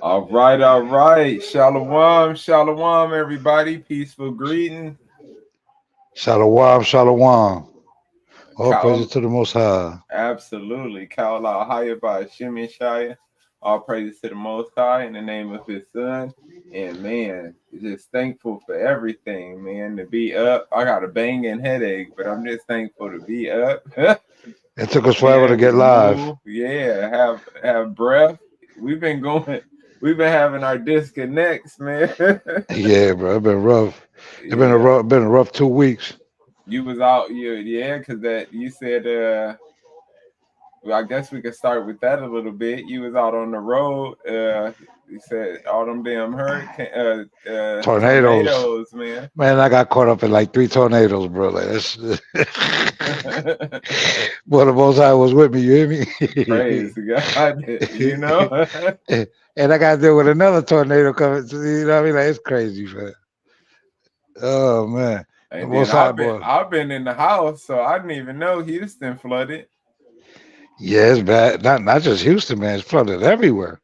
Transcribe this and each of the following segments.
All right. Shalom, shalom, everybody. Peaceful greeting. Shalom, shalom. All praises Kyle, to the Most High. absolutely. Kyle Hayabah Shimon Shaya. All praises to the Most High in the name of His Son. And man, just thankful for everything, man. To be up. I got a banging headache, but I'm just thankful to be up, It took us be forever to able get to live. move. Yeah, have breath. We've been going. We've been having our disconnects, man. Yeah, bro. It's been rough. Yeah. Been a rough 2 weeks. You was out, yeah, because that you said, well, I guess we could start with that a little bit. You was out on the road. You said all them damn hurricane, Tornadoes. tornadoes, man. Man, I got caught up in like 3 tornadoes, bro. Like that's Boy, the Most High was with me, you hear Praise me? God, you know. And I got to deal with another tornado coming. You know what I mean? Like it's crazy, man. Oh man. The And then Most High, boy. I've been in the house, so I didn't even know Houston flooded. Yeah, it's bad. Not just Houston, man. It's flooded everywhere.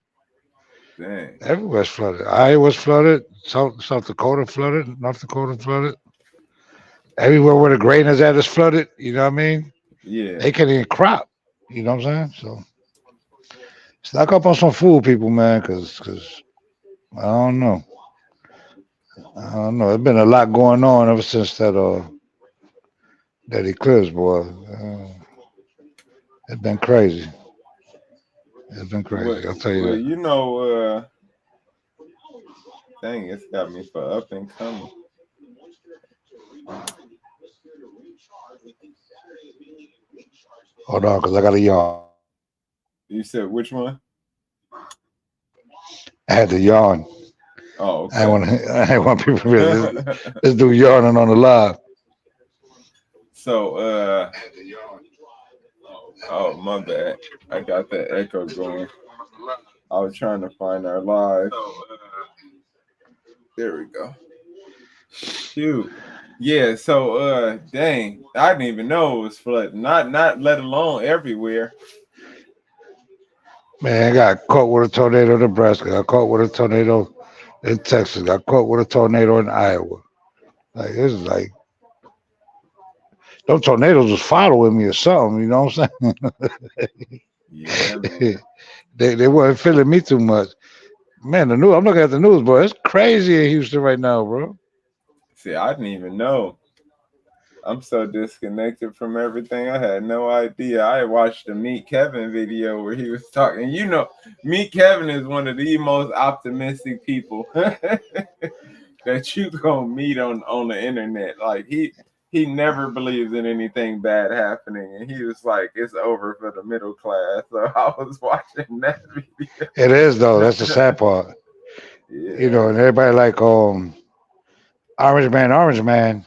Dang. Everywhere's flooded. Iowa's flooded. South Dakota flooded. North Dakota flooded. Everywhere where the grain is at is flooded. You know what I mean? Yeah. They can't even crop. You know what I'm saying? So stock up on some food, people, man, because I don't know. I don't know. There's been a lot going on ever since that eclipse, boy. It's been crazy. It's been What? crazy. I'll tell you Well, that. you know, dang, it's got me for up and coming. Hold on, because I got a yawn. You said which one? I had to yawn. Oh, I okay. want I want people to really let's do yawning on the live. So, oh, my bad. I got that echo going. I was trying to find our live. There we go. Shoot. Yeah, so dang, I didn't even know it was flooding. Not let alone everywhere. Man, I got caught with a tornado in Nebraska. Got caught with a tornado in Texas. Got caught with a tornado in Iowa. Like this is like those tornadoes was following me or something. You know what I'm Yeah, saying? man. They weren't feeling me too much. Man, the news. I'm looking at the news, bro. It's crazy in Houston right now, bro. See, I didn't even know. I'm so disconnected from everything. I had no idea. I watched the Meet Kevin video where he was talking. You know, Meet Kevin is one of the most optimistic people that you gonna meet on the internet. Like he never believes in anything bad happening, and he was like, "It's over for the middle class." So I was watching that It is though. That's the video. sad part. You Yeah, know, and everybody like Orange Man.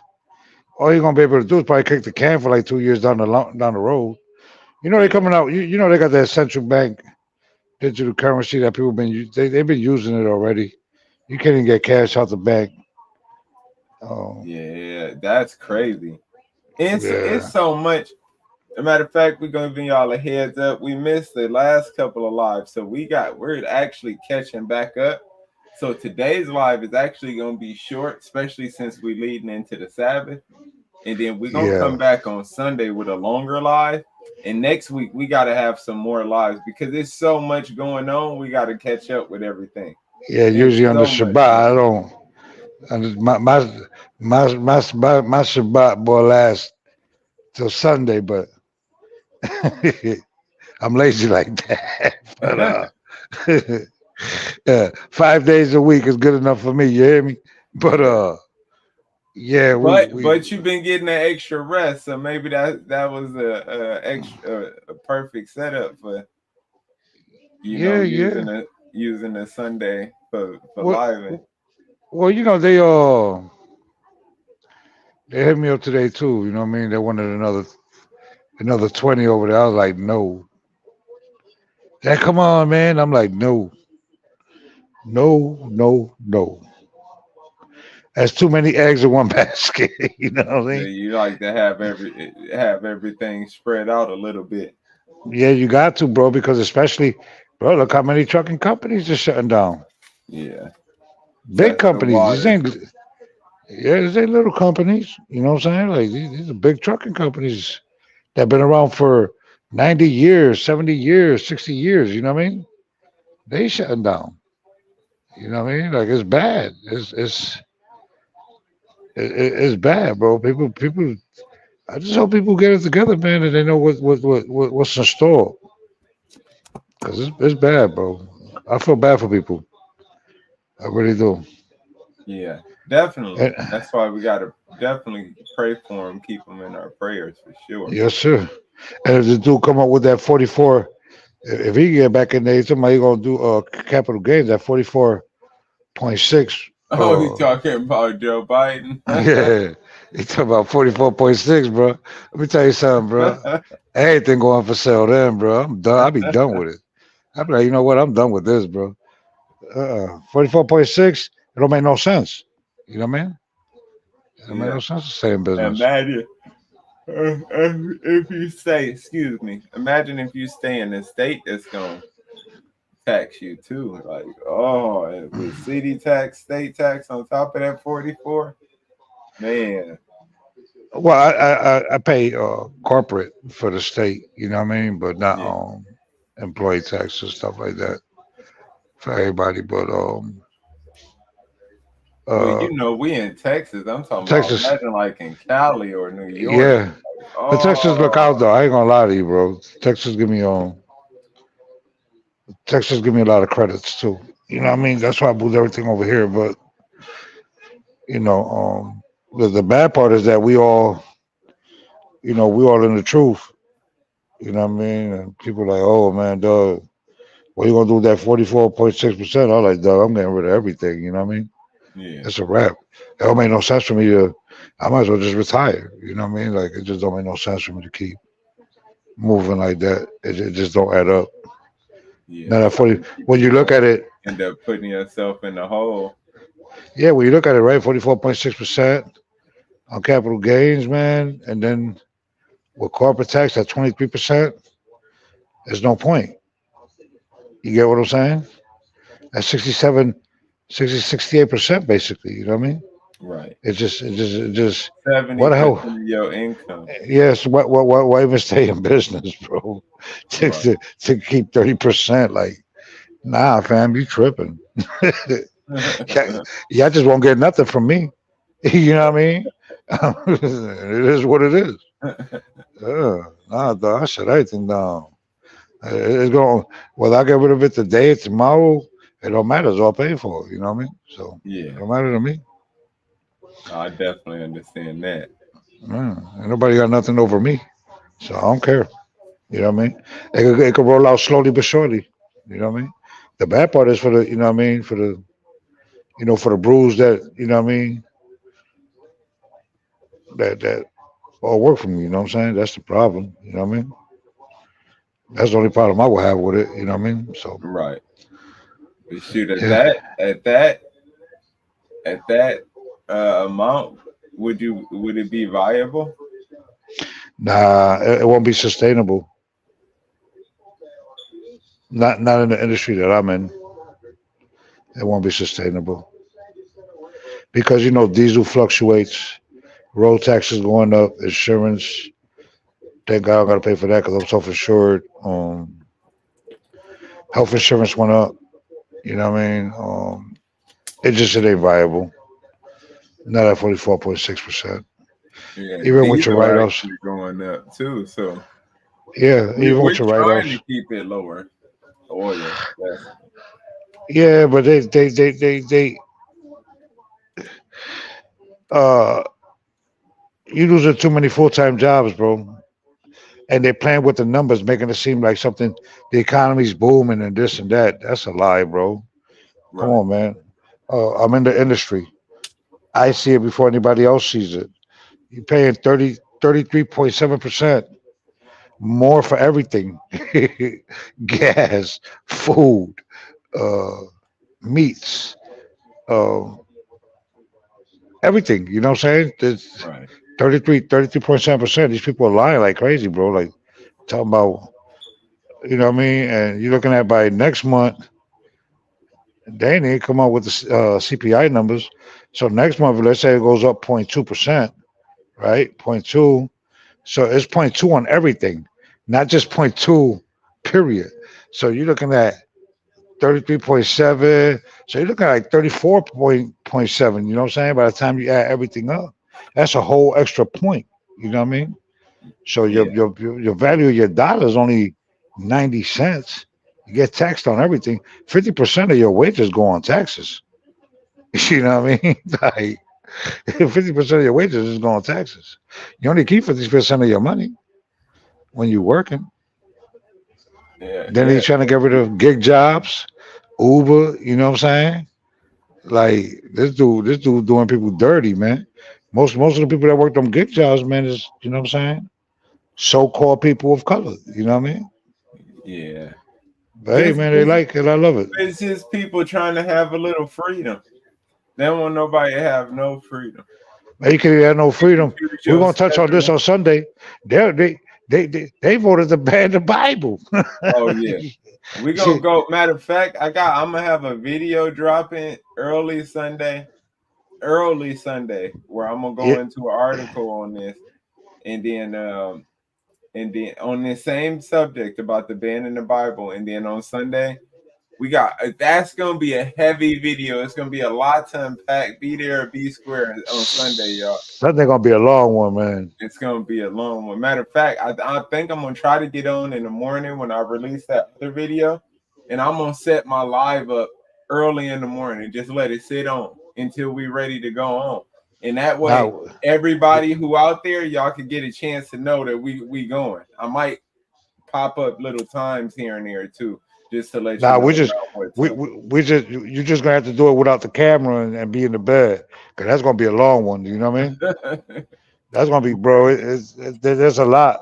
All you're gonna be able to do is probably kick the can for like 2 years down the road. You know they yeah, coming out. You know they got that central bank digital currency that people they've been using it already. You can't even get cash out the bank. Oh yeah. That's crazy. It's yeah, so much. As a matter of fact, we're gonna give y'all a heads up. We missed the last couple of lives, so we're actually catching back up. So today's live is actually gonna be short, especially since we're leading into the Sabbath. And then we're gonna yeah, come back on Sunday with a longer live. And next week we gotta have some more lives because there's so much going on. We gotta catch up with everything. yeah. There's Usually on the so much Shabbat, I going on. don't. And my Shabbat boy lasts till Sunday, but I'm lazy like that. But yeah, 5 days a week is good enough for me. You hear me? But Yeah. yeah, we But you've been getting that extra rest, so maybe that was a perfect setup for yeah, yeah. using a Sunday for Well, living. well, they hit me up today too. You know what I mean? They wanted another 20 over there. I was like, no. Yeah, come on, man. I'm like, no, no, no, no. That's too many eggs in one basket. You know what I So mean? you like to have everything spread out a little bit. Yeah, you got to, bro, because especially, Bro, look how many trucking companies are shutting down. Yeah. Big Test the companies. These waters. ain't yeah, these ain't little companies. You know what I'm saying? Like these are big trucking companies that have been around for 90 years, 70 years, 60 years. You know what I mean? They shutting down. You know what I mean? Like it's bad. It's bad, bro. People. I just hope people get it together, man, and they know what's in store. Cause it's bad, bro. I feel bad for people. I really do. Yeah, definitely. And, That's why we gotta definitely pray for him, keep him in our prayers for sure. yes, sir. And if the dude come up with that 44, if he get back in there, somebody gonna do capital gains at 44.6. Oh, he talking about Joe Biden. Yeah, he talking about 44.6, bro. Let me tell you something, bro. Everything going for sale then, bro. I'm done. I'll be done with it. I'll be like, you know what? I'm done with this, bro. 44.6, it don't make no sense. You know what I mean? It don't make no Yeah. sense to stay in business. Imagine if you stay, excuse me, imagine if you stay in a state that's going to tax you too. Like, oh, and with city tax, state tax on top of that 44, man. Well, I pay corporate for the state, you know what I mean, but not Yeah. employee tax and stuff like that for everybody. But Well, uh, we in Texas. I'm talking about Texas, imagine like in Cali or New York. yeah, but Texas look out Oh, though. I ain't gonna lie to you, bro. Texas give me a lot of credits too. You know what I mean? That's why I moved everything over here. But you know, the bad part is that we all in the truth. You know what I mean? And people like, oh man, dog, what you gonna do with that 44.6%? I'm like, dog, I'm getting rid of everything. You know what I mean? yeah, It's a wrap. It don't make no sense for me to. I might as well just retire. You know what I mean? Like it just don't make no sense for me to keep moving like that. It just don't add up. yeah. Now that 40, when you look at it, End up putting yourself in the hole. yeah, when you look at it, right, 44.6% on capital gains, man, and then with corporate tax at 23%, there's no point. You get what I'm saying? At 68% basically. You know what I mean? Right. It just. Seventy What the percent hell? of your income. Yes. Why even stay in business, bro? to, Right. to, to keep 30%, like, nah, fam, you tripping. Yeah, y'all just won't get nothing from me. You know what I mean? It is what it is. Nah, dog, I shut everything down. It's going, whether I get rid of it today or tomorrow, it don't matter. It's all paid for. You know what I mean? So it Yeah, don't matter to me. I definitely understand that. Ain't nobody got nothing over me. So I don't care. You know what I mean? It could roll out slowly but surely. You know what I mean? The bad part is for the, you know what I mean, for the brews that, you know what I mean, that all work for me. You know what I'm saying? That's the problem. You know what I mean? That's the only problem I will have with it. You know what I mean? So Right. But shoot, yeah, at that amount, would it be viable? nah, it won't be sustainable. Not in the industry that I'm in. It won't be sustainable because diesel fluctuates, road taxes going up, insurance. Thank God I got to pay for that because I'm self-insured. Health insurance went up. You know what I mean? It ain't viable. Not at 44.6%. Yeah, Even with your diesel write-offs. actually going up too. So Yeah, even we're with your trying write-offs. to keep it lower. Oil. That's Yeah, but they uh you losing too many full-time jobs, bro. And they're playing with the numbers, making it seem like something the economy's booming and this and that. That's a lie, bro. Come right. on, man. I'm in the industry. I see it before anybody else sees it. You're paying 33.7% more for everything. Gas, food, uh, meats, uh, everything. You know what I'm saying? It's Right. 33.7%. These people are lying like crazy, bro. Like talking about You know what I mean? And you're looking at by next month, they need to come up with the CPI numbers. So next month, let's say it goes up 0.2%, right? Zero point 0.2. So it's zero point 0.2 on everything, not just zero point 0.2, period. So you're looking at 33.7. So you're looking at like 34.7. You know what I'm saying? By the time you add everything up, that's a whole extra point. You know what I mean? So Yeah, your value of your dollar is only 90 cents. You get taxed on everything. 50% of your wages go on taxes. You know what I mean? Like 50% of your wages is going on taxes. You only keep 50% of your money when you're working. yeah, Then yeah. he's trying to get rid of gig jobs, Uber. You know what I'm saying? Like this dude doing people dirty, man. Most of the people that work on gig jobs, man, is you know what I'm saying? So-called people of color. You know what I mean? Yeah. But hey, It's, man, they it's like it. I love it. it's just people trying to have a little freedom. They don't want nobody to have no freedom. They can have no You can freedom. choose We're your gonna touch on this schedule. on Sunday. They voted to ban the Bible. Oh yeah. We gonna go. Matter of fact, I'm gonna have a video dropping early Sunday, where I'm gonna go Yeah, into an article on this, and then on the same subject about the ban in the Bible, and then on Sunday we got that's gonna be a heavy video. It's gonna be a lot to unpack. Be there, or be square on Sunday, y'all. Sunday gonna be a long one, man. It's gonna be a long one. Matter of fact, I think I'm gonna try to get on in the morning when I release that other video, and I'm gonna set my live up early in the morning. Just let it sit on until we ready to go on, and that way, Now, everybody who out there, y'all can get a chance to know that we going. I might pop up little times here and there too, just to let you now know we just about what's we, up. we, we just you're just gonna have to do it without the camera and be in the bed because that's gonna be a long one. You know what I mean? That's gonna be, bro. There's a lot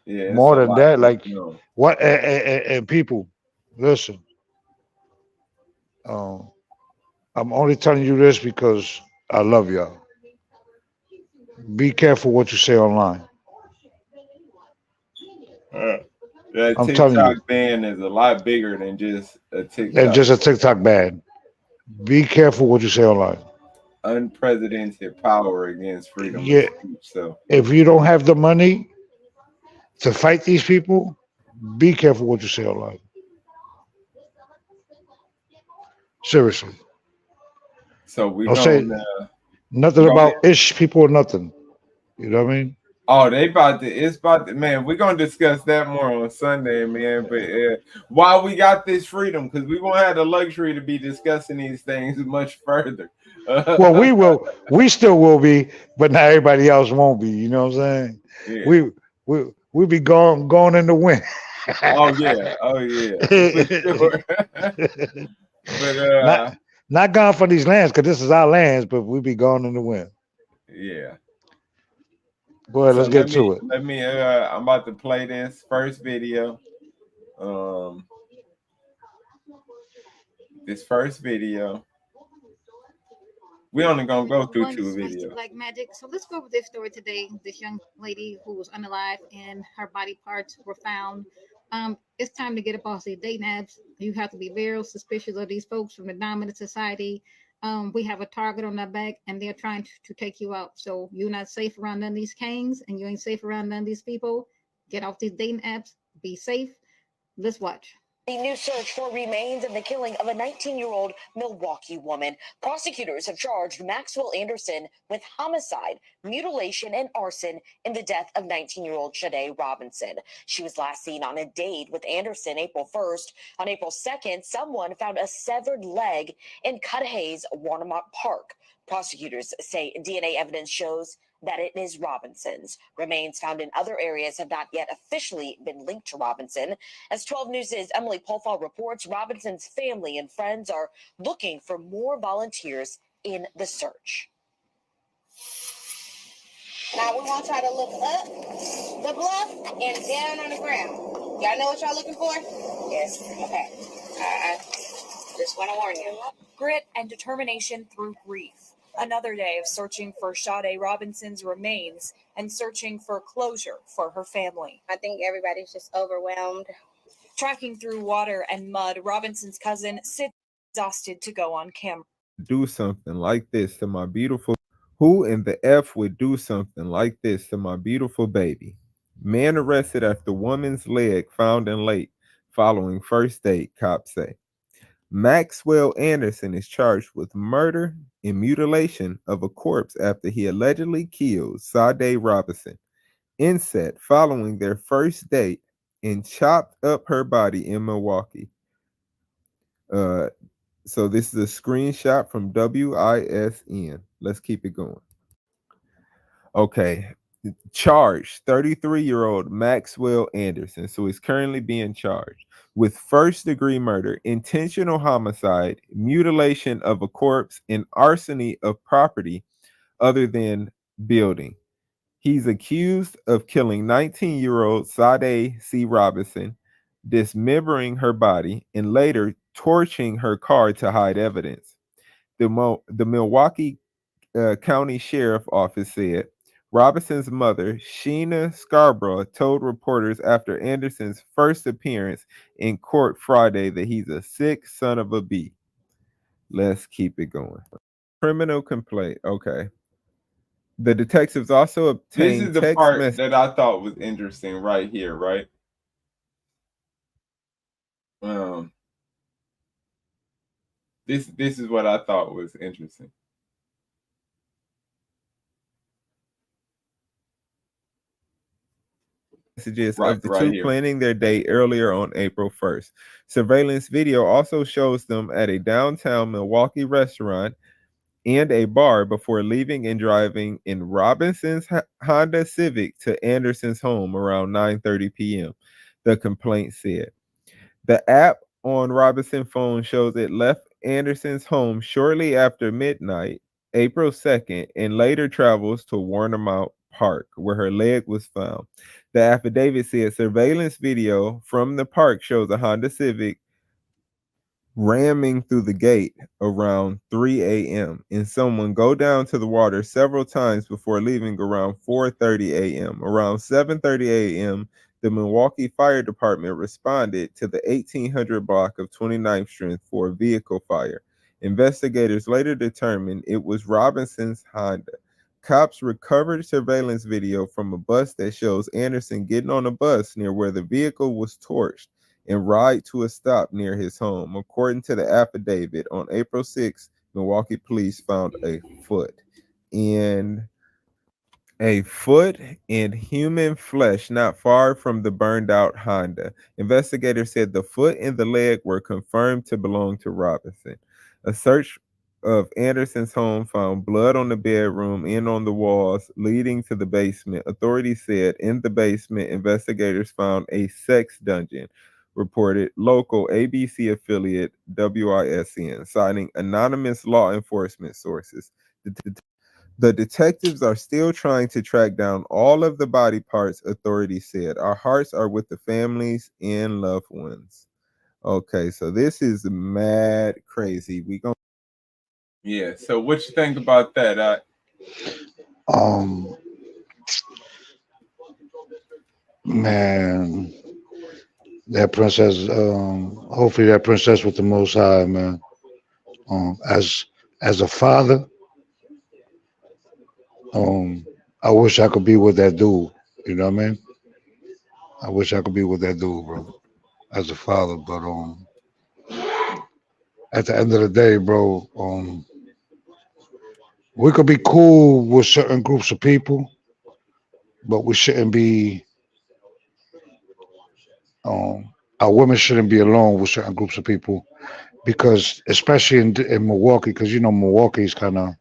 Yeah, it's more a than lot that. going Like on. what? And people, listen. Um, I'm only telling you this because I love y'all. Be careful what you say online. Uh, that I'm telling TikTok you, ban is a lot bigger than just a and TikTok. just a TikTok ban. Be careful what you say online. Unprecedented power against freedom of Yeah, speech. So if you don't have the money to fight these people, be careful what you say online. Seriously, we don't say gonna nothing go ahead. about ish people or nothing. You know what I mean? Oh, they about to. It's about to. Man, we're gonna discuss that more on Sunday, man. But while we got this freedom, because we won't have the luxury to be discussing these things much further. Well, we will. We still will be, but not everybody else won't be. You know what I'm saying? Yeah. We we be going in the wind. Oh yeah. Oh yeah. For sure. But not not gone from these lands because this is our lands, but we be gone in the wind. yeah. Go ahead, So let's get to it. let me I'm about to play this first video. Um this first video. We only gonna Hello go through everyone, two this is Master videos. Black Magic. So let's go over this story today. This young lady who was unalive and her body parts were found. It's time to get up off the dating apps. You have to be very suspicious of these folks from the dominant society. We have a target on their back and they're trying to take you out. So you're not safe around none of these kings and you ain't safe around none of these people. Get off these dating apps. Be safe. Let's watch. A new search for remains in the killing of a 19-year-old Milwaukee woman. Prosecutors have charged Maxwell Anderson with homicide, mutilation, and arson in the death of 19-year-old Shade Robinson. She was last seen on a date with Anderson April 1st. On April 2nd, someone found a severed leg in Cudahy's Warnemont Park. Prosecutors say DNA evidence shows that it is Robinson's. Remains found in other areas have not yet officially been linked to Robinson. As 12 News' Emily Polfall reports, Robinson's family and friends are looking for more volunteers in the search. Now we want y'all to look up the bluff and down on the ground. Y'all know what y'all looking for? Yes. Okay. I just want to warn you. Grit and determination through grief. Another day of searching for Shade Robinson's remains and searching for closure for her family. I think everybody's just overwhelmed. Tracking through water and mud, Robinson's cousin sits exhausted to go on camera. Do something like this to my beautiful. Who in the F would do something like this to my beautiful baby? Man arrested after woman's leg found in lake following first date, cops say. Maxwell Anderson is charged with murder and mutilation of a corpse after he allegedly killed Sade Robinson inset following their first date and chopped up her body in Milwaukee. So this is a screenshot from WISN. Let's keep it going. Okay. Charged 33-year-old Maxwell Anderson. So he's currently being charged with first-degree murder, intentional homicide, mutilation of a corpse, and arson of property other than building. He's accused of killing 19-year-old Sade C. Robinson, dismembering her body, and later torching her car to hide evidence. The Milwaukee County Sheriff Office said Robinson's mother, Sheena Scarborough, told reporters after Anderson's first appearance in court Friday that he's a sick son of a bee. Let's keep it going. Criminal complaint. Okay. The detectives also obtained. This is the part that I thought was interesting right here, right? This is what I thought was interesting. Messages of the two planning their date earlier on April 1st. Surveillance video also shows them at a downtown Milwaukee restaurant and a bar before leaving and driving in Robinson's Honda Civic to Anderson's home around 9:30 p.m., the complaint said. The app on Robinson's phone shows it left Anderson's home shortly after midnight, April 2nd, and later travels to Warnermount Park, where her leg was found. The affidavit said surveillance video from the park shows a Honda Civic ramming through the gate around 3 a.m. and someone go down to the water several times before leaving around 4:30 a.m. Around 7:30 a.m., the Milwaukee Fire Department responded to the 1800 block of 29th Street for a vehicle fire. Investigators later determined it was Robinson's Honda. Cops recovered surveillance video from a bus that shows Anderson getting on a bus near where the vehicle was torched and ride to a stop near his home. According to the affidavit, on April 6th, Milwaukee police found a foot in human flesh not far from the burned out Honda. Investigators said the foot and the leg were confirmed to belong to Robinson. A search of Anderson's home found blood on the bedroom and on the walls leading to the basement. Authorities said in the basement, investigators found a sex dungeon, reported local ABC affiliate WISN, citing anonymous law enforcement sources. The detectives are still trying to track down all of the body parts, authorities said. Our hearts are with the families and loved ones. Okay, so this is mad crazy. Yeah, so what you think about that? Man, that princess, hopefully that princess with the Most High, man. As a father, I wish I could be with that dude. You know what I mean? I wish I could be with that dude, bro. As a father, but at the end of the day, bro, we could be cool with certain groups of people, but we shouldn't be. Our women shouldn't be alone with certain groups of people, because especially in Milwaukee, because Milwaukee is kind of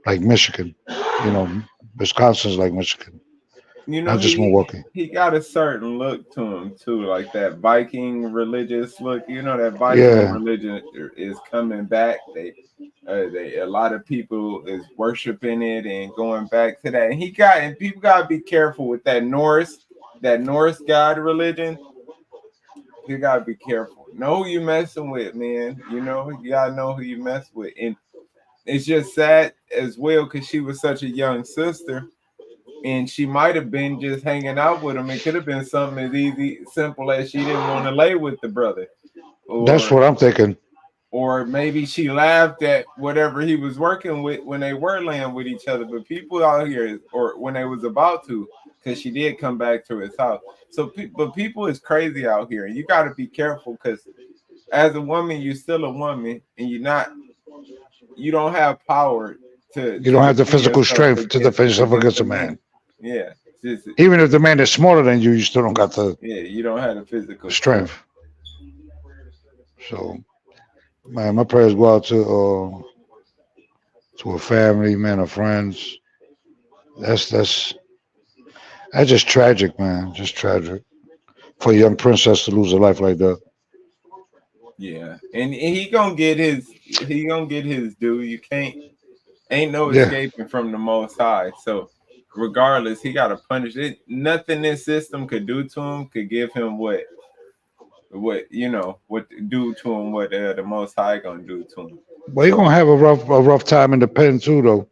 like Michigan. Wisconsin's like Michigan. Not just Milwaukee. He got a certain look to him too, like that Viking religious look. That Viking religion is coming back. A lot of people is worshiping it and going back to that. And people gotta be careful with that Norse god religion. You gotta be careful. Know who you messing with, man. You gotta know who you mess with. And it's just sad as well because she was such a young sister. and she might have been just hanging out with him. It could have been something as simple as she didn't want to lay with the brother, That's what I'm thinking. or maybe she laughed at whatever he was working with when they were laying with each other. But people out here, or when they was about to, because she did come back to his house. So, but people is crazy out here, and you got to be careful, because as a woman, you're still a woman, and you don't have power to. You don't have the defend physical yourself strength to defend yourself against a the man. Yeah, Even if the man is smaller than you, you still don't got the you don't have the physical strength. So, man, my prayers go out to a family, man, or friends. That's just tragic, man. Just tragic for a young princess to lose her life like that. Yeah, and he gonna get his due. You ain't no Yeah. escaping from the Most High. So regardless, he got to punish it. Nothing this system could do to him could give him what do to him what the Most High gonna do to him. Well, you're gonna have a rough time in the pen too, though,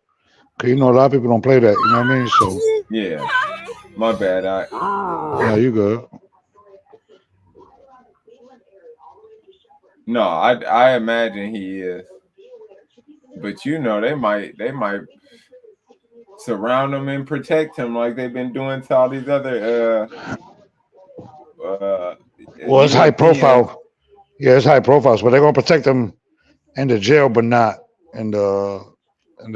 because you know a lot of people don't play that. You know what I mean? So Yeah, my bad. yeah, you good. No, I imagine he is, but they might surround him and protect him like they've been doing to all these other Well, it's high profile. Yeah, it's high profile, but they're gonna protect him in the jail, but not in the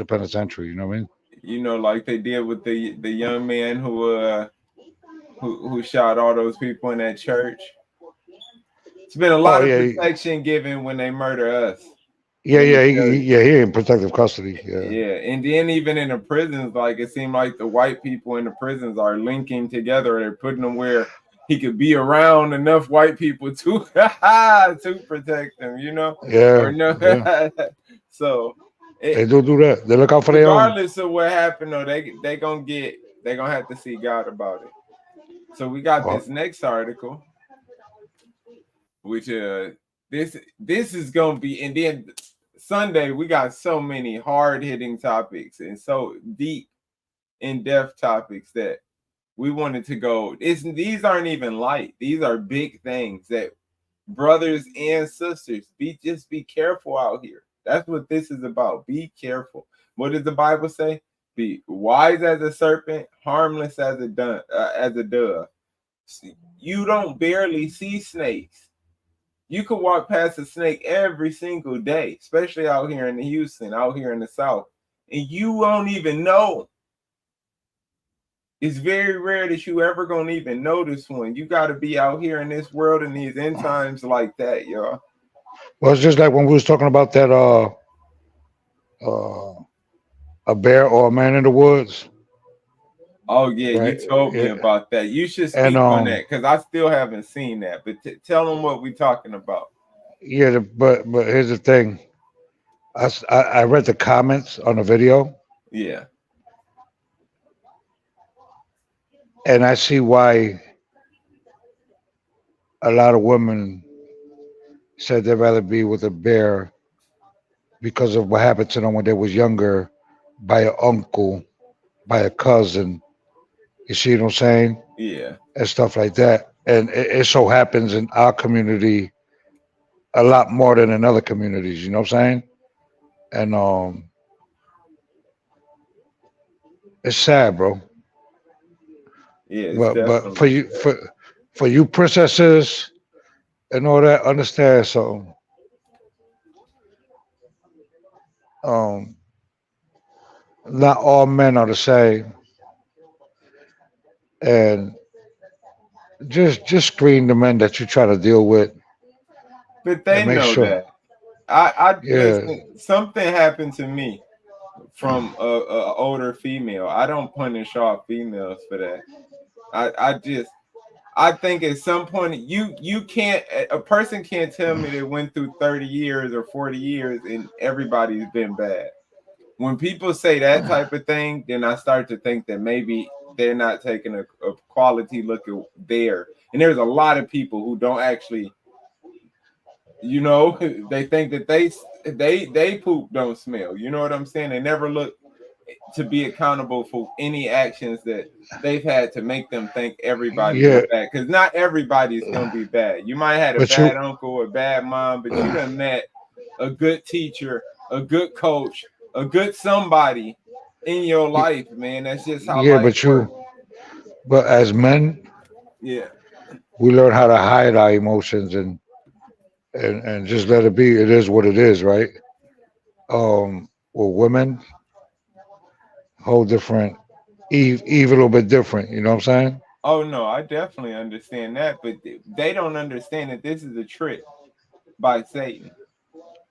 penitentiary. You know what I mean? Like they did with the young man who shot all those people in that church. It's been a lot of protection given when they murder us. He in protective custody. Yeah, and then even in the prisons, like it seemed like the white people in the prisons are linking together. They're putting them where he could be around enough white people to protect him. Yeah. Or no. Yeah. So they do that. They look out for their own. Regardless of what happened, though, they gonna have to see God about it. So we got this next article, which this is gonna be, and then Sunday we got so many hard-hitting topics and so deep, in-depth topics that we wanted to go. These aren't even light. These are big things that brothers and sisters just be careful out here. That's what this is about. Be careful. What does the Bible say? Be wise as a serpent, harmless as a dove. You don't barely see snakes. You could walk past a snake every single day, especially out here in Houston, out here in the South, and you won't even know. It's very rare that you ever gonna even notice one. You got to be out here in this world in these end times like that, y'all. Well, it's just like when we was talking about that a bear or a man in the woods. Oh yeah, right? You told me about that. You should speak on that because I still haven't seen that. But tell them what we're talking about. Yeah, but here's the thing. I read the comments on the video. Yeah. And I see why a lot of women said they'd rather be with a bear because of what happened to them when they was younger by an uncle, by a cousin. You see what I'm saying? Yeah. And stuff like that. And it so happens in our community a lot more than in other communities, you know what I'm saying? And it's sad, bro. Yeah, but for you princesses and all that, understand something. Not all men are the same. And just screen the men that you try to deal with. But they know that. Listen, something happened to me from a older female. I don't punish all females for that. I think at some point a person can't tell me they went through 30 years or 40 years and everybody's been bad. When people say that type of thing, then I start to think that maybe they're not taking a quality look at there. And there's a lot of people who don't actually, they think that they poop don't smell. You know what I'm saying? They never look to be accountable for any actions that they've had to make them think everybody's Yeah, bad. Because not everybody's gonna be bad. You might have had a but bad you, uncle or bad mom, but you done met a good teacher, a good coach, a good somebody in your life, man. That's just how yeah, life works. but as men, Yeah. we learn how to hide our emotions and just let it be. It is what it is, right? Well, women, whole different, Eve a little bit different. You know what I'm saying? Oh no, I definitely understand that, but they don't understand that this is a trick by Satan.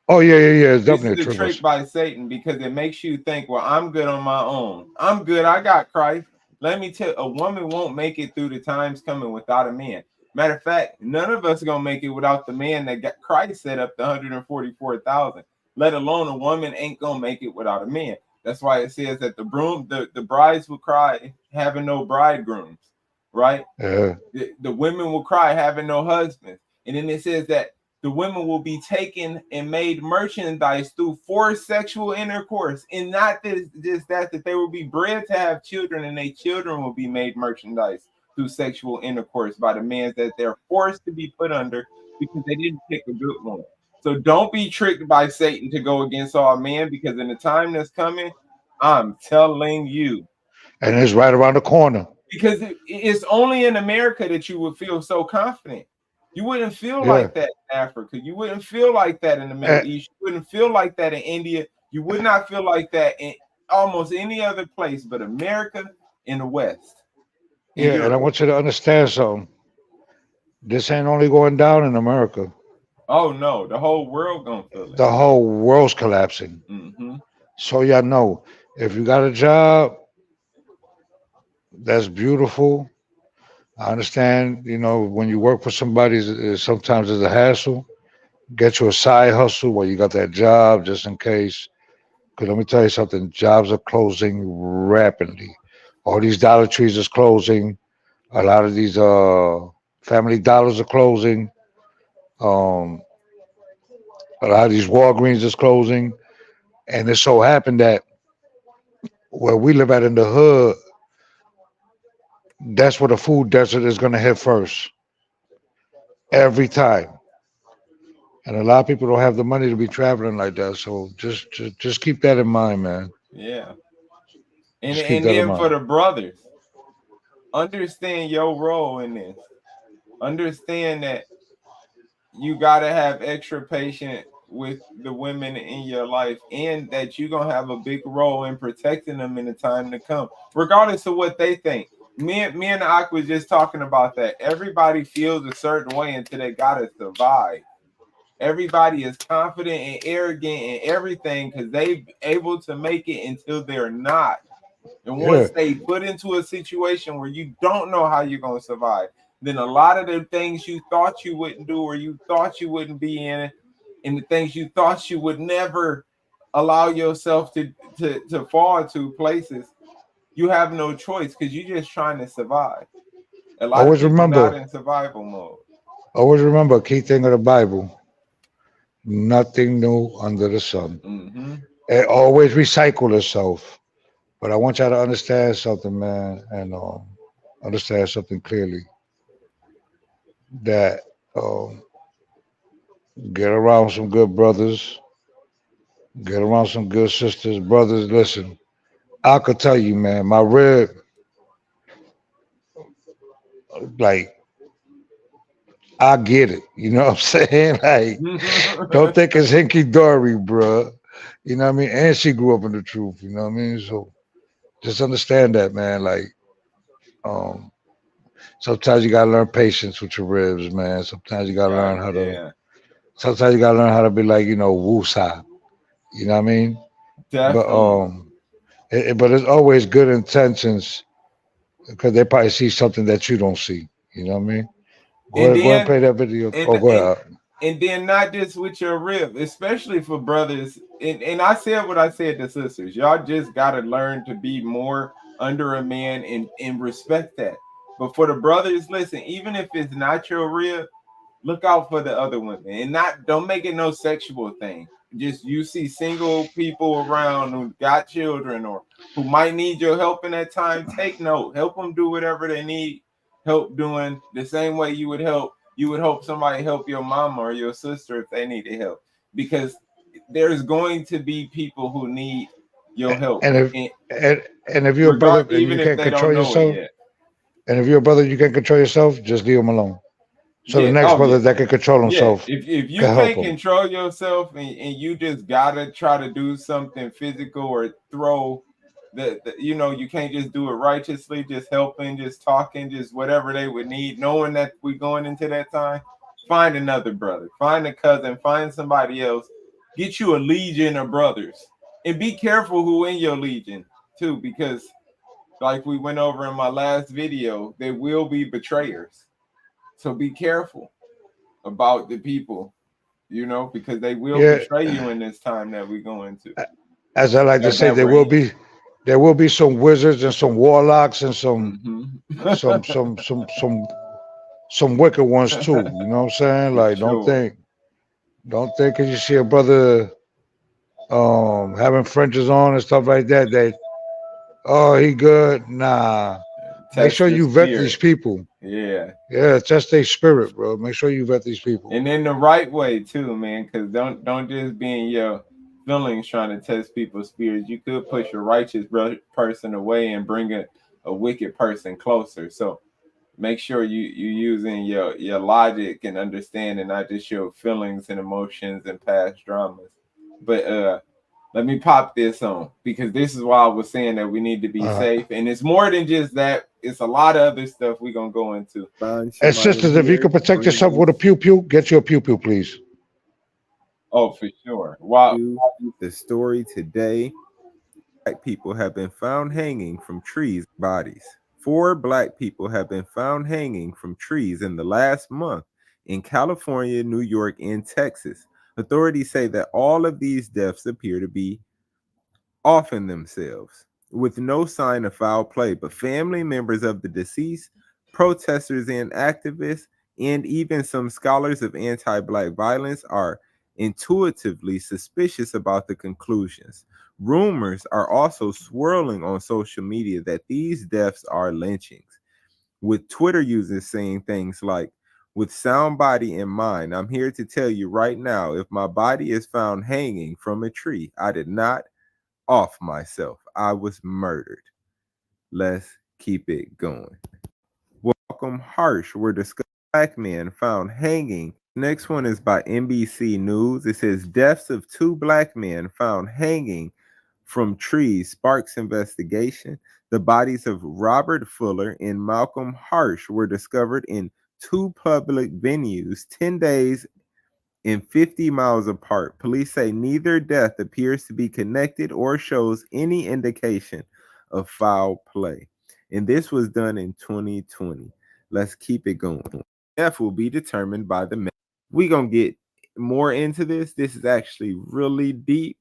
Oh yeah, yeah, yeah. It's This definitely is a a trick. trick by Satan because it makes you think, well, I'm good on my own. I'm good. I got Christ. Let me tell you, a woman won't make it through the times coming without a man. Matter of fact, none of us are gonna make it without the man that got Christ set up the 144,000. Let alone a woman ain't gonna make it without a man. That's why it says that the brides will cry having no bridegrooms, right? Yeah, The women will cry having no husbands. And then it says that the women will be taken and made merchandise through forced sexual intercourse. And not just that they will be bred to have children, and their children will be made merchandise through sexual intercourse by the men that they're forced to be put under because they didn't pick a good one. So don't be tricked by Satan to go against all men, because in the time that's coming, I'm telling you, and it's right around the corner. because it's only in America that you would feel so confident. You wouldn't feel Yeah, like that in Africa. You wouldn't feel like that in the Middle and, East. You wouldn't feel like that in India. You would not feel like that in almost any other place but America, in the West, in yeah, and I Europe. want you to understand something. This ain't only going down in America. Oh no, the whole world gonna feel it. The whole world's collapsing. Mm-hmm. So y'all know, if you got a job, that's beautiful. I understand, when you work for somebody, sometimes it's a hassle. Get you a side hustle while you got that job, just in case. Because let me tell you something, jobs are closing rapidly. All these Dollar Trees is closing. A lot of these Family Dollars are closing. Um, a lot of these Walgreens is closing. And it so happened that where we live at in the hood, that's where the food desert is going to hit first every time. And a lot of people don't have the money to be traveling like that. So just keep that in mind, man. Yeah. And Just keep and that in then for mind. the brothers, understand your role in this. Understand that you got to have extra patience with the women in your life, and that you're going to have a big role in protecting them in the time to come, regardless of what they think. Me and Ak was just talking about that. Everybody feels a certain way until they got to survive. Everybody is confident and arrogant in everything because they've able to make it until they're not. And Yeah. once they put into a situation where you don't know how you're going to survive, then a lot of the things you thought you wouldn't do, or you thought you wouldn't be in it, and the things you thought you would never allow yourself to fall to places, you have no choice because you're just trying to survive. A lot of Always people not remember, in survival mode. always remember a key thing of the Bible. Nothing new under the sun. Mm-hmm. It always recycle itself. But I want y'all to understand something, man, and understand something clearly. That get around some good brothers, get around some good sisters, brothers. Listen, I could tell you, man, my rib, like, I get it. You know what I'm saying? Like, don't think it's hinky dory, bro. You know what I mean? And she grew up in the truth. You know what I mean? So just understand that, man. Like, um, sometimes you gotta learn patience with your ribs, man. Sometimes you gotta learn Right. how to. Yeah. Sometimes you gotta learn how to be like, woosah. You know what I mean? But Definitely. but it's always good intentions because they probably see something that you don't see. You know what I mean? And Go ahead and then play that video. and Oh, go and ahead. and then not just with your rib, especially for brothers. And I said what I said to sisters. Y'all just gotta learn to be more under a man and respect that. But for the brothers, listen, even if it's not your rib, look out for the other women, and not don't make it no sexual thing. just you see single people around who got children or who might need your help in that time, take note. Help them do whatever they need help doing, the same way you would hope somebody help your mama or your sister if they needed help, because there's going to be people who need your help, And if and and if you're a brother and you even if can't they don't control know it yourself, yet. and if you're a brother you can't control yourself, just leave him alone. So the Yeah. next Oh yeah. brother that can control Yeah. himself If you can help can't him. control yourself and you just gotta try to do something physical or throw the you can't just do it righteously, just helping, just talking, just whatever they would need, knowing that we going into that time. Find another brother, find a cousin, find somebody else, get you a legion of brothers, and be careful who in your legion too, because like we went over in my last video, there will be betrayers. So be careful about the people, because they will Yeah, betray you in this time that we go into, as I like to or say, that we're in. there will be some wizards and some warlocks and Mm-hmm. some wicked ones too. You know what I'm saying? For Like sure. don't think because you see a brother having Frenches on and stuff like that, oh he good. Nah. Make Test sure the you vet these spirit. people. Yeah. Yeah, test their spirit, bro. Make sure you vet these people. And in the right way too, man, because don't just be in your feelings trying to test people's spirits. You could push a righteous person away and bring a wicked person closer. So make sure you using your logic and understanding, not just your feelings and emotions and past dramas. But let me pop this on, because this is why I was saying that we need to be Uh, safe, and it's more than just that. It's a lot of other stuff we're gonna go into. Find and somebody sisters, if you here can to protect bring yourself with a us pew pew, get you a pew pew, please. Oh, for sure. Wow. to the story today. Black people have been found hanging from trees bodies. 4 black people have been found hanging from trees in the last month in California, New York, and Texas. Authorities say that all of these deaths appear to be offing themselves with no sign of foul play, but family members of the deceased, protesters and activists, and even some scholars of anti-black violence are intuitively suspicious about the conclusions. Rumors are also swirling on social media that these deaths are lynchings, with Twitter users saying things like, with sound body in mind, I'm here to tell you right now, if my body is found hanging from a tree, I did not off myself. I was murdered. Let's keep it going. Welcome Harsh. We're discussing black man found hanging. Next one is by NBC News. It says deaths of 2 black men found hanging from trees sparks investigation. The bodies of Robert Fuller and Malcolm Harsh were discovered in 2 public venues 10 days and 50 miles apart. Police say neither death appears to be connected or shows any indication of foul play. And this was done in 2020. Let's keep it going. Death will be determined by the we're gonna get more into this. This is actually really deep.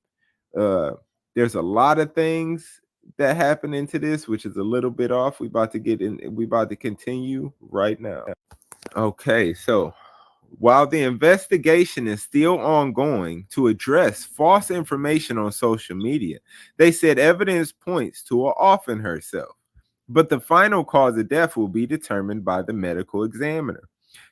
There's a lot of things that happen into this, which is a little bit off. We about to continue right now. Okay, so while the investigation is still ongoing to address false information on social media, they said evidence points to her offing herself, but the final cause of death will be determined by the medical examiner.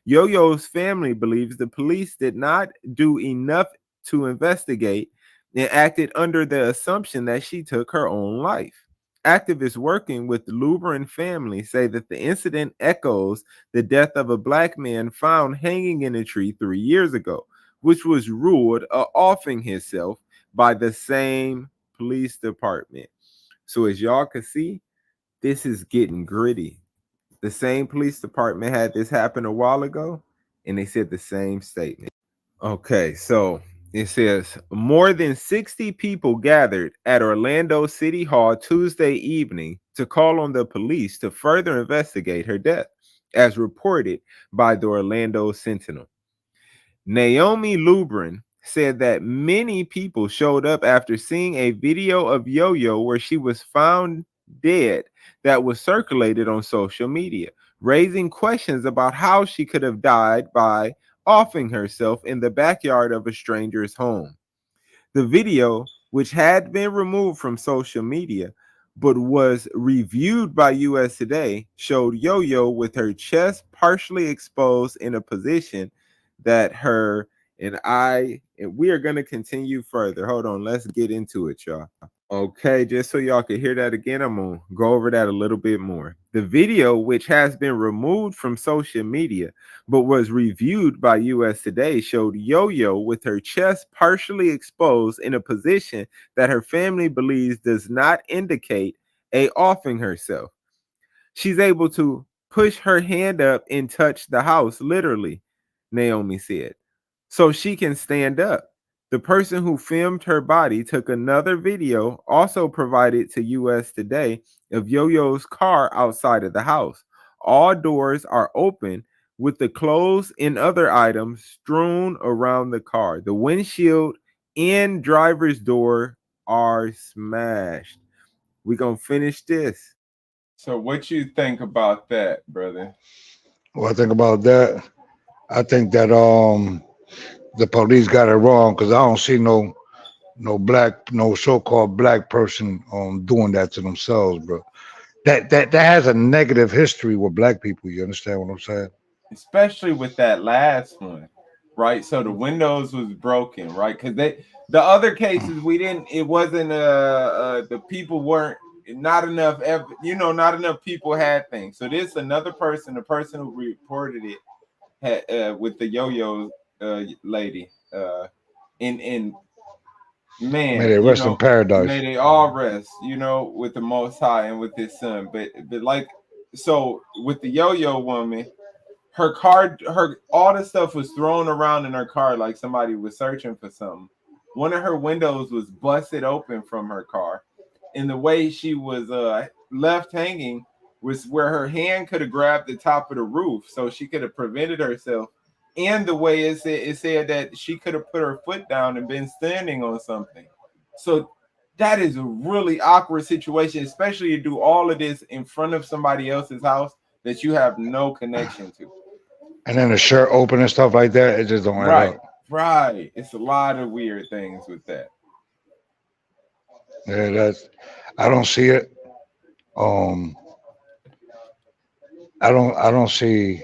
Yo-Yo's family believes the police did not do enough to investigate and acted under the assumption that she took her own life. Activists working with the Lubrin family say that the incident echoes the death of a black man found hanging in a tree 3 years ago, which was ruled offing himself by the same police department. So as y'all can see, this is getting gritty. The same police department had this happen a while ago, and they said the same statement. Okay, so it says more than 60 people gathered at Orlando City Hall Tuesday evening to call on the police to further investigate her death, as reported by the Orlando Sentinel. Naomi Lubrin said that many people showed up after seeing a video of Yo-Yo where she was found dead that was circulated on social media, raising questions about how she could have died by offing herself in the backyard of a stranger's home. The video, which had been removed from social media but was reviewed by US Today, showed Yo-Yo with her chest partially exposed in a position that her and we are going to continue further. Hold on, let's get into it, y'all. Okay, just so y'all can hear that again, I'm going to go over that a little bit more. The video, which has been removed from social media but was reviewed by US Today, showed Yo-Yo with her chest partially exposed in a position that her family believes does not indicate a offing herself. She's able to push her hand up and touch the house, literally, Naomi said, so she can stand up. The person who filmed her body took another video, also provided to US Today, of Yo-Yo's car outside of the house. All doors are open with the clothes and other items strewn around the car. The windshield and driver's door are smashed. We're going to finish this. So what you think about that, brother? What I think about that, I think that the police got it wrong because I don't see no so-called black person doing that to themselves, bro. That has a negative history with black people. You understand what I'm saying? Especially with that last one, right? So the windows was broken, right? Because the other cases it wasn't the people weren't not enough not enough people had things. So this another person, the person who reported it had with the Yo-Yo lady in man, May they rest in paradise. May they all rest, with the Most High and with His Son. But like, so with the Yo-Yo woman, her car, all the stuff was thrown around in her car like somebody was searching for something. One of her windows was busted open from her car, and the way she was left hanging was where her hand could have grabbed the top of the roof, so she could have prevented herself. And the way it said that she could have put her foot down and been standing on something. So that is a really awkward situation, especially to do all of this in front of somebody else's house that you have no connection to. And then the shirt open and stuff like that, it just don't add up. Right. It's a lot of weird things with that. Yeah, I don't see it. I don't see.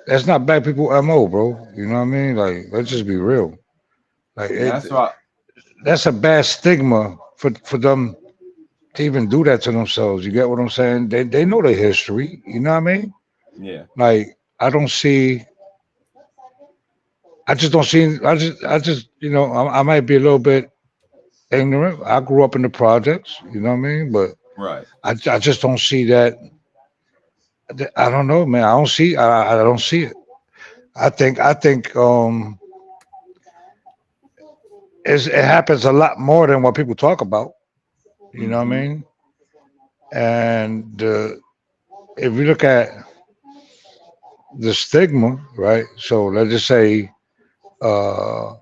That's not black people MO, bro. You know what I mean? Like, let's just be real. Like, that's a bad stigma for them to even do that to themselves. You get what I'm saying? They know the history. You know what I mean? Yeah. Like, I just don't see. I just I might be a little bit ignorant. I grew up in the projects. You know what I mean? But right. I just don't see that. I don't know, man. I don't see it. I think it happens a lot more than what people talk about. You know what I mean? And if you look at the stigma, right? So let's just say what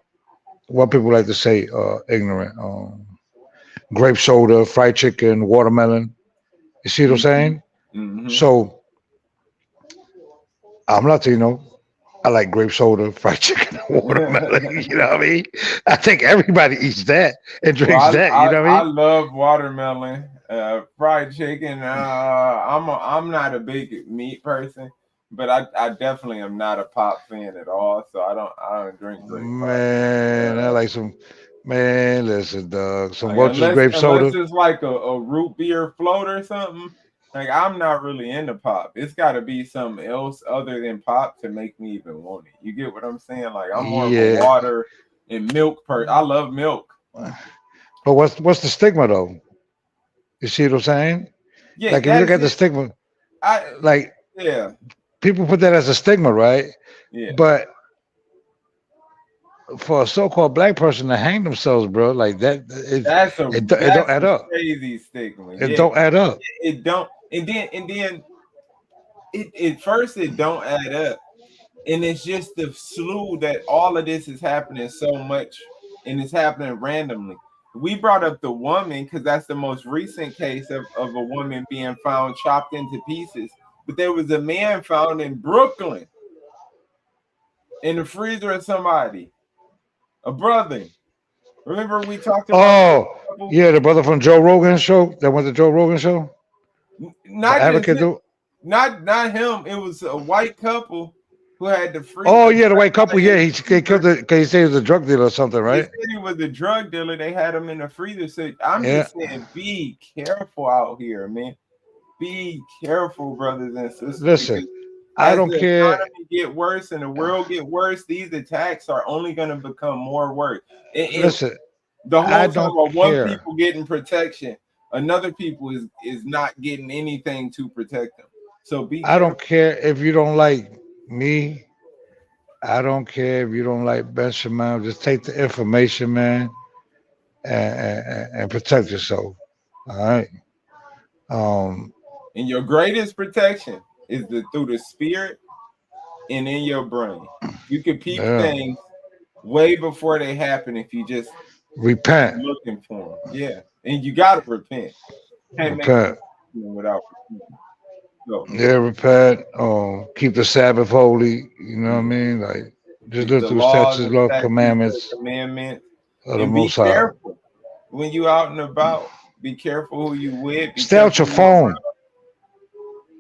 people like to say, ignorant. Grape soda, fried chicken, watermelon. You see what I'm saying? So I'm Latino. I like grape soda, fried chicken, and watermelon. You know what I mean? I think everybody eats that and drinks that. You know what I mean? I love watermelon, fried chicken. I'm not a big meat person, but I definitely am not a pop fan at all. So I don't drink grape. Man, I like some. Man, listen, dog. Some Welch's grape soda. Unless it's like a root beer float or something. Like, I'm not really into pop. It's got to be something else other than pop to make me even want it. You get what I'm saying? Like, I'm more of a water and milk person. I love milk. But what's the stigma though? You see what I'm saying? Yeah. Like, if you look at the stigma, people put that as a stigma, right? Yeah. But for a so-called black person to hang themselves, bro, like that, it don't add up. Crazy stigma. It don't add up. It don't. And then it first it don't add up, and it's just the slew that all of this is happening so much, and it's happening randomly. We brought up the woman because that's the most recent case of a woman being found chopped into pieces, but there was a man found in Brooklyn in the freezer of somebody. A brother. Remember we talked about Oh, yeah, the brother from Joe Rogan show that went to Joe Rogan show. The not just advocate him, dude. not him. It was a white couple who had the free. Oh yeah, the white couple. Yeah, they killed the. He said he was a drug dealer or something, They right? said he was a drug dealer. They had him in the freezer. So I'm Yeah. just saying, be careful out here, man. Be careful, brothers and sisters. Listen, because I as don't the care. economy get worse and the world get worse, these attacks are only going to become more worse. Listen, The I whole time don't of one care. people getting protection, another people is not getting anything to protect them. So be I careful. don't care if you don't like me. I don't care if you don't like Ben Shimon. Just take the information, man, and protect yourself. All right. And your greatest protection is through the spirit and in your brain. You can peep Yeah. things way before they happen if you just Repent. looking for them. Yeah, and you gotta repent. Can't make Repent. them without repenting. So Yeah, repent. Keep the Sabbath holy. You know what I mean? Like just keep live the through laws, statutes, the law, statutes, commandments the commandments, of the and be Most High. careful when you out and about. Be careful who you with. Be Stay off your careful who you phone. around.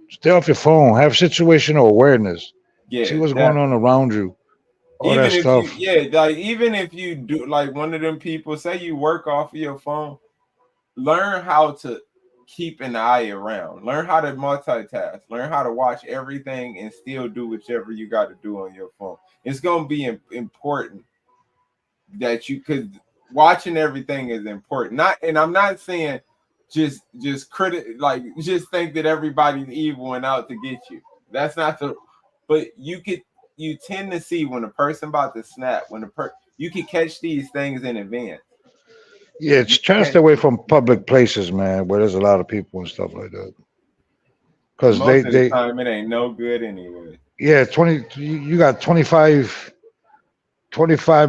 Stay off your phone. Have situational awareness. See Yeah, what's that going on around you. All that even if you stuff. even if you do like one of them people, say you work off of your phone, learn how to keep an eye around. Learn how to multitask. Learn how to watch everything and still do whichever you got to do on your phone. It's gonna be important that you could watching everything is important. Not, and I'm not saying just like just think that everybody's evil and out to get you. That's not the. But you tend to see when a person about to snap, when you can catch these things in advance. Yeah, try to stay away from public places, man, where there's a lot of people and stuff like that. Because Most of the time, it ain't no good anyway. Yeah, 20. You got 25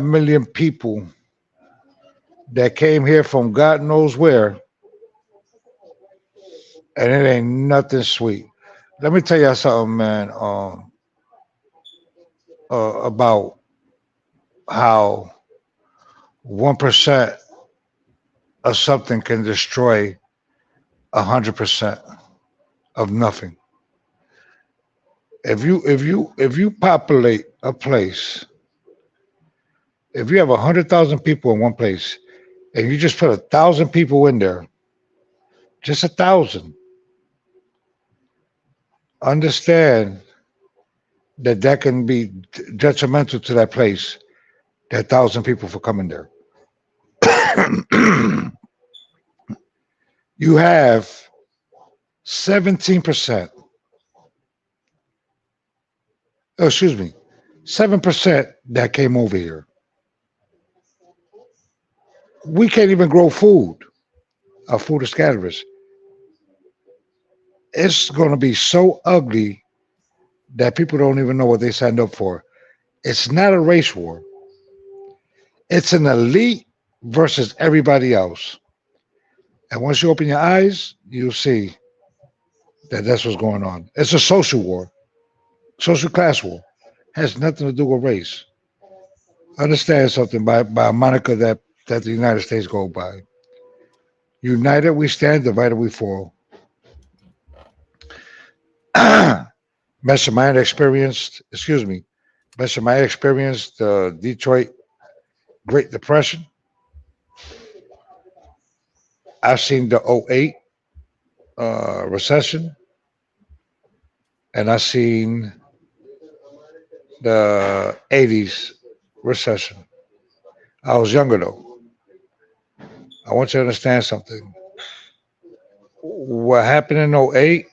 million people that came here from God knows where, and it ain't nothing sweet. Let me tell you something, man. About how 1% of something can destroy 100% of nothing. If you populate a place, if you have 100,000 people in one place, and you just put 1,000 people in there, just 1,000, understand that can be detrimental to that place. That 1,000 people for coming there. You have 17%. Oh, excuse me, 7% that came over here. We can't even grow food. Our food is scarce. It's going to be so ugly that people don't even know what they signed up for. It's not a race war. It's an elite versus everybody else. And once you open your eyes, you'll see that that's what's going on. It's a social war, social class war. Has nothing to do with race. Understand something by a moniker that the United States go by. United we stand, divided we fall. Mr. Mind experienced the Detroit Great Depression. I've seen the 08 recession, and I've seen the 80s recession. I was younger though. I want you to understand something. What happened in 08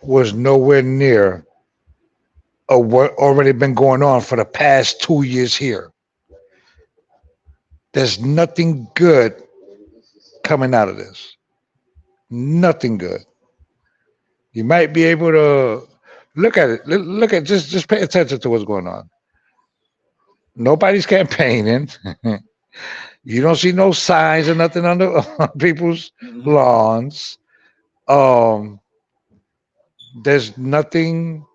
was nowhere near of what already been going on for the past 2 years here. There's nothing good coming out of this. Nothing good. You might be able to look at it. Look at just pay attention to what's going on. Nobody's campaigning. You don't see no signs or nothing on people's lawns. There's nothing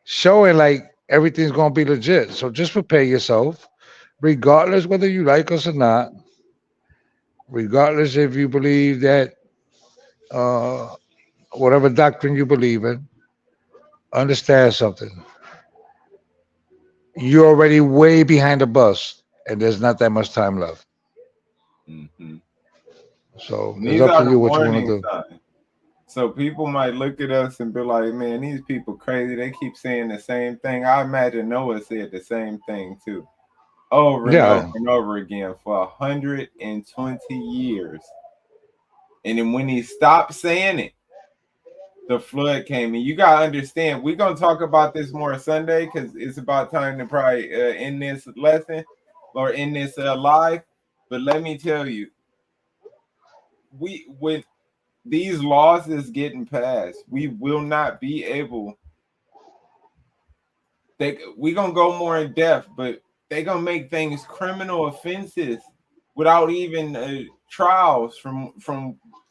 showing like everything's gonna be legit. So just prepare yourself, regardless whether you like us or not, regardless if you believe that uh, whatever doctrine you believe in, understand something. You're already way behind the bus, and there's not that much time left. hmm So And it's these up are to the you what you want warning to do. signs. So people might look at us and be like, man, these people crazy. They keep saying the same thing. I imagine Noah said the same thing too, over and over Yeah, and over again for 120 years. And then when he stopped saying it, the flood came. And you got to understand, we're going to talk about this more Sunday because it's about time to probably end this lesson or end this live. But let me tell you, with these laws is getting passed, we will not be able. We're gonna go more in depth, but they're gonna make things criminal offenses without even trials from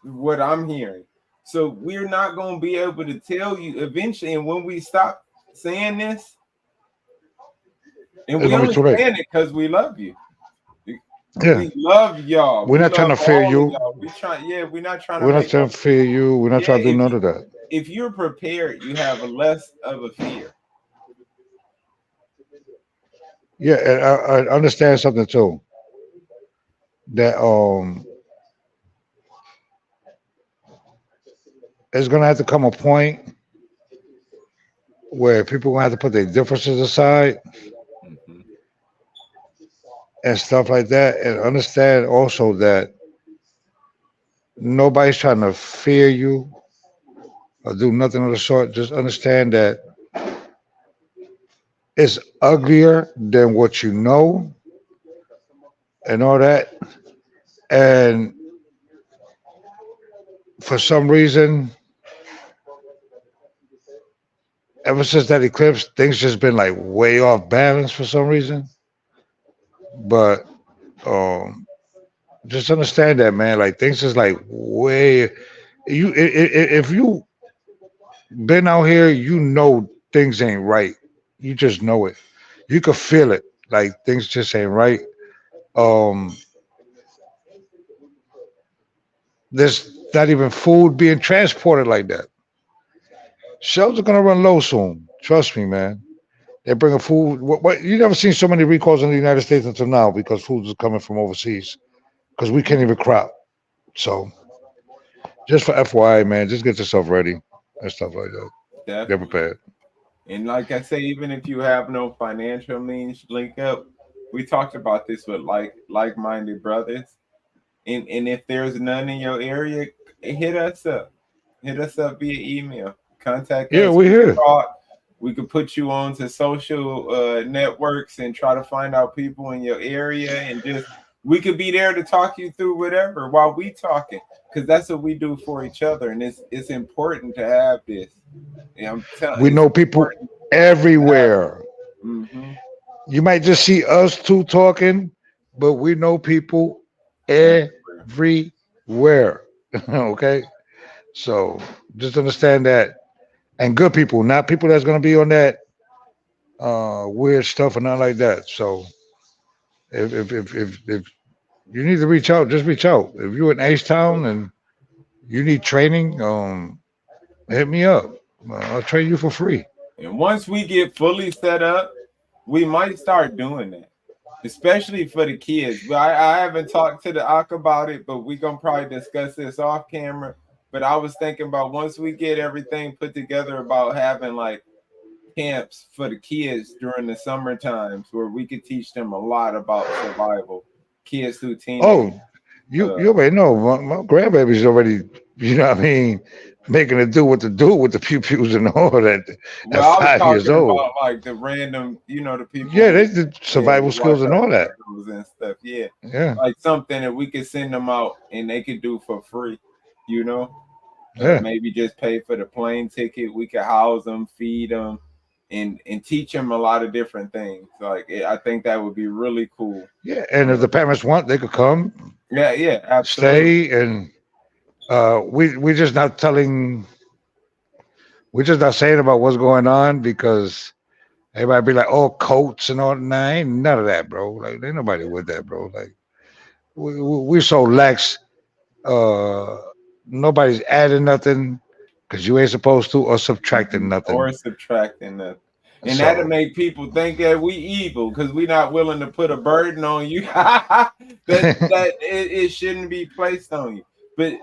what I'm hearing. So we're not gonna be able to tell you eventually. And when we stop saying this, and it's we gonna be only too late. saying it because we love you. Yeah, We love y'all. we're We not trying love to fear all of you. y'all. We're not trying to We're not make trying to fear you. We're not yeah, trying to do none of that. if you're prepared, you have a less of a fear. Yeah, and I understand something too. That it's gonna have to come a point where people gonna have to put their differences aside Mhm. and stuff like that, and understand also that nobody's trying to fear you or do nothing of the sort. Just understand that it's uglier than what you know and all that. And for some reason, ever since that eclipse, things just been like way off balance for some reason. But um, just understand that, man. Like things is like way. If you been out here, you know things ain't right. You just know it. You could feel it. Like things just ain't right. Um, there's not even food being transported like that. Shelves are gonna run low soon. Trust me, man. They're bringing food. What you never seen so many recalls in the United States until now because food is coming from overseas because we can't even crop. So just for FYI, man, just get yourself ready and stuff like that. Get Definitely. prepared. And like I say, even if you have no financial means, link up. We talked about this with like-minded brothers. And if there's none in your area, hit us up. Hit us up via email. Contact Yeah, us. we're We can here. talk. We could put you on to social networks and try to find out people in your area, and just we could be there to talk you through whatever while we talking, because that's what we do for each other, and it's important to have this. Yeah, I'm telling We it's know people important to have. everywhere. Mm-hmm. You might just see us two talking, but we know people Everywhere. everywhere. Okay, so just understand that, and good people, not people that's gonna be on that weird stuff and nothing like that. So if you need to reach out, just reach out. If you're in H Town and you need training, hit me up. I'll train you for free. And once we get fully set up, we might start doing that, especially for the kids. But I haven't talked to the Ak about it, but we're gonna probably discuss this off camera. But I was thinking about once we get everything put together about having like camps for the kids during the summer times where we could teach them a lot about survival. Kids through teenage. Oh, Uh, you already know my grandbaby's already, you know what I mean, making it do what to do with the pew pews and all that at well, I was 5 years talking old. about like the random, the people Yeah, who they did survival we watch skills and our all that. videos and stuff. Yeah, Yeah, like something that we could send them out and they could do for free. You know, yeah, maybe just pay for the plane ticket. We could house them, feed them, and teach them a lot of different things. Like I think that would be really cool. yeah. And if the parents want, they could come, Yeah, yeah, absolutely. stay, and we just not telling, we're just not saying about what's going on because Everybody be like, oh, coats and all. Nah, ain't none of that, bro. Like, ain't nobody with that, bro. Like, we so lax. Uh, nobody's adding nothing because you ain't supposed to, or subtracting nothing. Or subtracting nothing. And that'll make people think that we evil because we're not willing to put a burden on you that it shouldn't be placed on you. But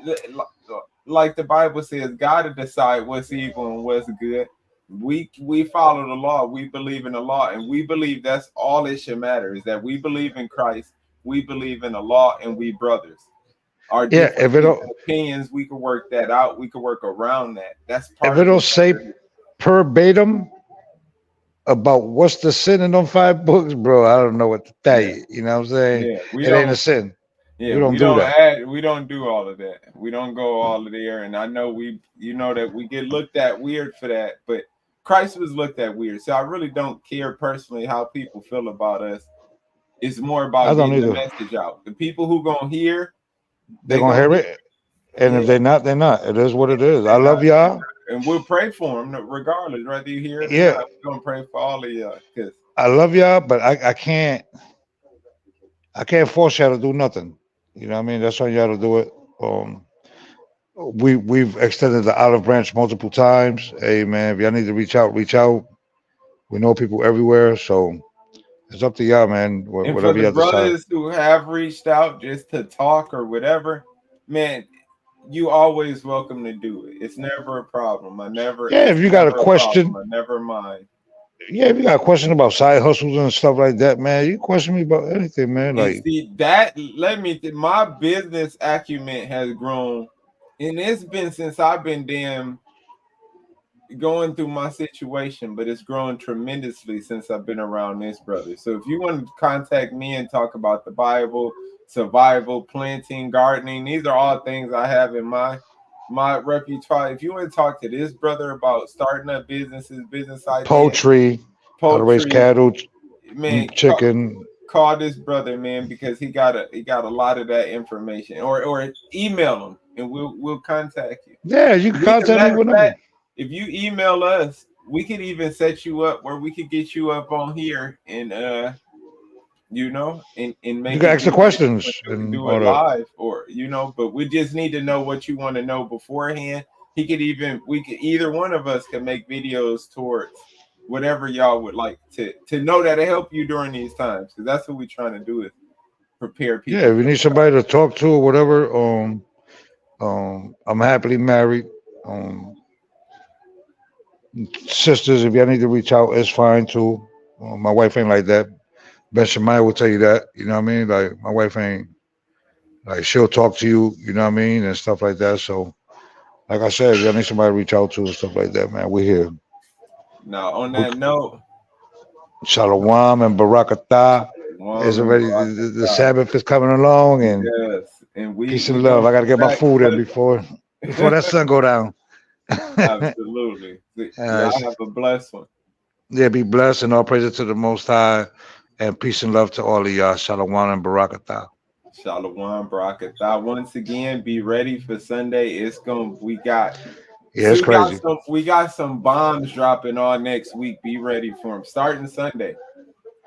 like the Bible says, God to decide what's evil and what's good. We follow the law. We believe in the law, and we believe that's all it should matter is that we believe in Christ. We believe in the law, and we brothers. Our if it don't, opinions, we can work that out. We can work around that. That's part if it don't say verbatim about what's the sin in them 5 books, bro, I don't know what to tell you. You know what I'm saying? Yeah, it ain't a sin. Yeah, we don't do that. We don't do all of that. We don't go all of there. And I know that we get looked at weird for that, but Christ was looked at weird. So I really don't care personally how people feel about us. It's more about getting the message out. The people who gonna hear, they're gonna hear it. And if they're not, they're not. It is what it is. I love y'all. And we'll pray for them regardless, whether you hear it or not. We're gonna pray for all of y'all. I love y'all, but I can't force y'all to do nothing. You know what I mean? That's on y'all to do it. We've extended the olive branch multiple times. Hey man, if y'all need to reach out, reach out. We know people everywhere, so it's up to y'all, man. And for the brothers who have reached out just to talk or whatever, man, you always welcome to do it. It's never a problem. If you got a question, I never mind. Yeah, if you got a question about side hustles and stuff like that, man, you question me about anything, man. Like, see that, my business acumen has grown, and it's been since I've been going through my situation, but it's grown tremendously since I've been around this brother. So if you want to contact me and talk about the Bible, survival, planting, gardening, these are all things I have in my repertoire. If you want to talk to this brother about starting up businesses, business ideas, poultry, how to raise cattle, man, chicken, call this brother, man, because he got a lot of that information, or email him and we'll contact you. Yeah, you can contact me whenever. If you email us, we could even set you up where we could get you up on here and and make you can ask the questions and do it live, or but we just need to know what you want to know beforehand. Either one of us can make videos towards whatever y'all would like to know that'll help you during these times, because that's what we're trying to do is prepare people. Yeah, if you need somebody to talk to or whatever, I'm happily married. Sisters, if y'all need to reach out, it's fine too. My wife ain't like that. Ben Shemaiah will tell you that. You know what I mean? Like, my wife ain't like, she'll talk to you, you know what I mean, and stuff like that. So, like I said, if y'all need somebody to reach out to and stuff like that, man, we're here. Now, on that note, Shalom and Barakatah is already the Sabbath is coming along, and peace and love. I gotta get my food in before that sun go down. Absolutely. Have a blessed one. Yeah, be blessed, and all praises to the Most High, and peace and love to all of y'all. Shalom and Barakatah. Shalom, Barakatah. Once again, be ready for Sunday. It's crazy. We got some bombs dropping all next week. Be ready for them. Starting Sunday.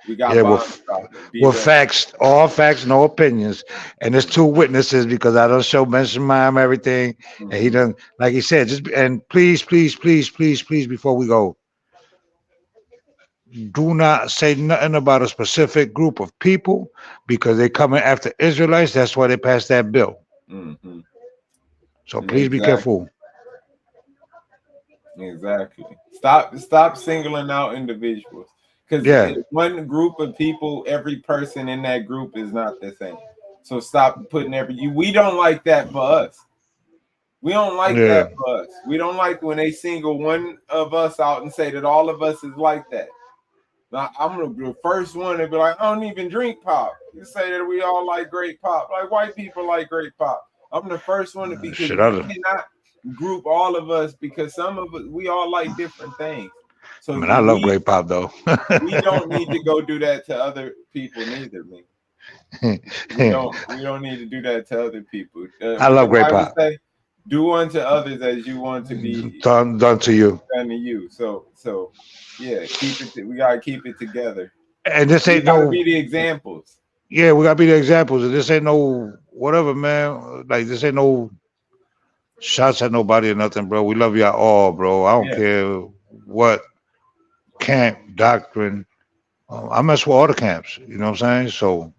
We got bombs dropping. With facts, all facts, no opinions. And there's 2 witnesses, because I don't show Ben Shemaiah everything. And he done, like he said, please, before we go, do not say nothing about a specific group of people, because they coming after Israelites. That's why they passed that bill. Mm-hmm. So please be careful. Exactly. Stop singling out individuals, because one group of people, every person in that group is not the same. So stop putting we don't like that for us. We don't like that for us. We don't like when they single one of us out and say that all of us is like that. Now, I'm gonna be the first one to be like, I don't even drink pop. You say that we all like great pop, like white people like great pop. I'm the first one to be, because you cannot group all of us, because some of us, we all like different things. So I love great pop though. We don't need to go do that to other people neither, man. We don't need to do that to other people. I love great pop. do unto others as you want to be done to you. done to you. So yeah, we gotta keep it together. And this We ain't gotta no, be the examples. yeah, we gotta be the examples. And this ain't no whatever, man. Like this ain't no shots at nobody or nothing, bro. We love y'all all, bro. I don't Yeah. care what camp, doctrine. I mess with all the camps. You know what I'm saying? So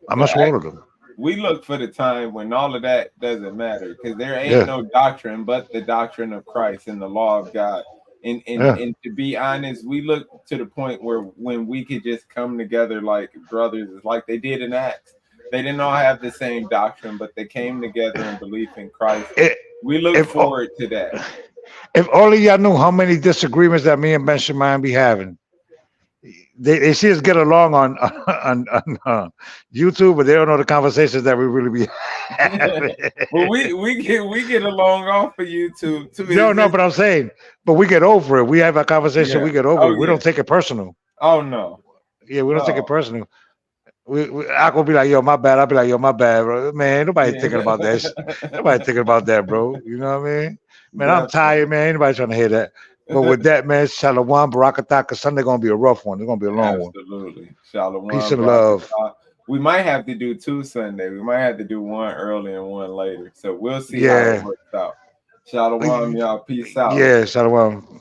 I mess with all of them. We look for the time when all of that doesn't matter, because there ain't Yeah. no doctrine but the doctrine of Christ and the law of God. And Yeah. and to be honest, we look to the point where when we could just come together like brothers, it's like they did in Acts. They didn't all have the same doctrine, but they came together in belief in Christ. We look if- forward to that. If only y'all knew how many disagreements that me and Ben Shemayan be having. They see us get along on YouTube, but they don't know the conversations that we really be having. Well, we get along off of YouTube too. No, but I'm saying, but we get over it. We have a conversation, Yeah. we get over Oh, it. We yeah. don't take it personal. Oh no. Yeah, we don't take No. it personal. I gonna be like, yo, my bad. I'll be like, yo, my bad, bro. Man, nobody Yeah. thinking about that. Nobody thinking about that, bro. You know what I mean? Man, I'm Definitely. tired, man. Ain't nobody trying to hear that. But with that, man, Shalom, Barakatah, Sunday gonna be a rough one. It's gonna be a long one. Absolutely. Shalom. Peace and love. We might have to do 2 Sundays. We might have to do one early and one later. So we'll see how Yeah. it works out. Shalom, y'all. Peace out. Yeah, Shalom.